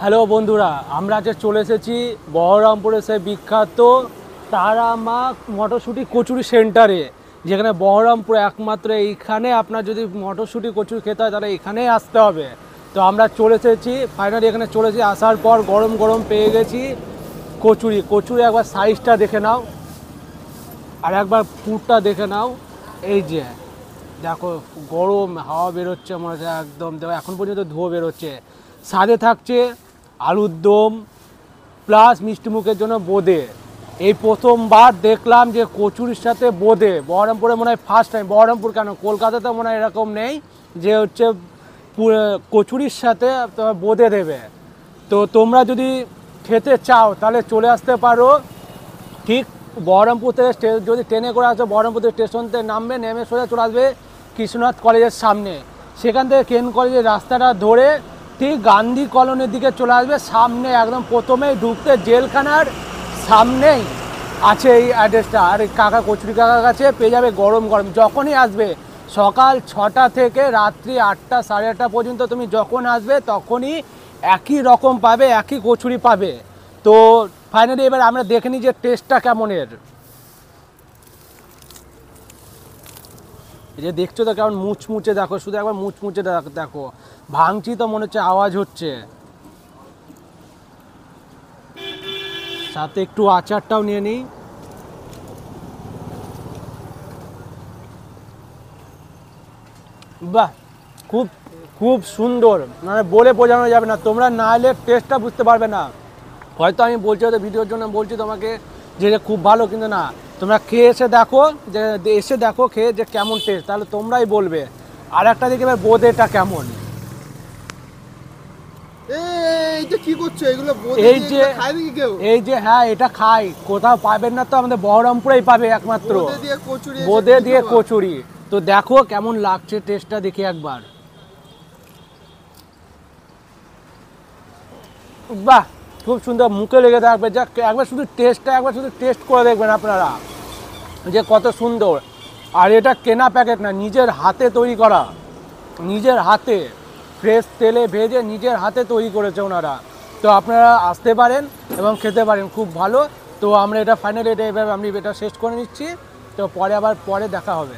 Hello বন্ধুরা, আমরা আজকে চলে এসেছি বহরমপুরে সেই বিখ্যাত তারা মা মটরশুঁটি কচুরি সেন্টারে, যেখানে বহরমপুরে একমাত্র এইখানে আপনার যদি মটরশুঁটি কচুরি খেতে হয় তাহলে এখানেই আসতে হবে। তো আমরা চলে এসেছি, ফাইনালি এখানে চলে এসেছি। আসার পর গরম গরম পেয়ে গেছি কচুরি একবার সাইজটা দেখে নাও আর একবার পুরটা দেখে নাও। এই যে দেখো গরম হাওয়া বেরোচ্ছে, মনে হচ্ছে একদম, দেখো এখন পর্যন্ত ধোঁয়া বেরোচ্ছে। সাথে থাকছে আলুর দম প্লাস মিষ্টিমুখের জন্য বোঁদে। এই প্রথমবার দেখলাম যে কচুরির সাথে বোঁদে, বহরমপুরে মনে হয় ফার্স্ট টাইম। বহরমপুর কেন, কলকাতাতে মনে হয় এরকম নেই যে হচ্ছে কচুরির সাথে বোঁদে দেবে। তো তোমরা যদি খেতে চাও তাহলে চলে আসতে পারো। ঠিক বহরমপুর থেকে যদি ট্রেনে করে আসো, বহরমপুর থেকে স্টেশন থেকে নামবে, নেমে সোজা চলে আসবে কৃষ্ণনাথ কলেজের সামনে। সেখান থেকে কেন কলেজের রাস্তাটা ধরে ঠিক গান্ধী কলোনির দিকে চলে আসবে। সামনে একদম প্রথমেই ঢুকতে জেলখানার সামনেই আছে এই অ্যাড্রেসটা। আর কাকা কচুরি কাকার কাছে পেয়ে যাবে গরম গরম। যখনই আসবে সকাল 6টা থেকে রাত্রি 8টা 8:30 পর্যন্ত তুমি যখন আসবে তখনই একই রকম পাবে, একই কচুরি পাবে। তো ফাইনালি এবার আমরা দেখে নিই যে টেস্টটা কেমনের। এই যে দেখছো তো কেমন মুচমুচে, দেখো শুধু একবার মুচমুচে দেখো। ভাঙছি তো মনে হচ্ছে আওয়াজ হচ্ছে। সাথে একটু আচারটাও নিয়ে নিই। বাহ, খুব খুব সুন্দর, মানে বলে বোঝানো যাবে না। তোমরা না এলে টেস্টটা বুঝতে পারবে না। হয়তো আমি বলছি, হয়তো ভিডিওর জন্য বলছি তোমাকে যে খুব ভালো, কিন্তু না, তোমরা খেয়ে এসে দেখো, যে এসে দেখো খেয়ে যে কেমন টেস্ট, তাহলে তোমরাই বলবে। আর একটা দেখে এবার বোঁদেটা কেমন। এই যে হ্যাঁ, এটা খাই, কোথাও পাবেন না তো, আমাদের বহরমপুরেই পাবে একমাত্র বোঁদে দিয়ে কচুরি। তো দেখো কেমন লাগছে, টেস্টটা দেখি একবার। বাহ, খুব সুন্দর, মুখে লেগে থাকবে। যা একবার শুধু টেস্ট করে দেখবেন আপনারা যে কত সুন্দর। আর এটা কেনা প্যাকেট না, নিজের হাতে তৈরি করা, নিজের হাতে ফ্রেশ তেলে ভেজে নিজের হাতে তৈরি করেছে ওনারা। তো আপনারা আসতে পারেন এবং খেতে পারেন, খুব ভালো। তো আমরা এটা ফাইনালি এবার আমি এটা শেষ করে নিচ্ছি। তো পরে দেখা হবে।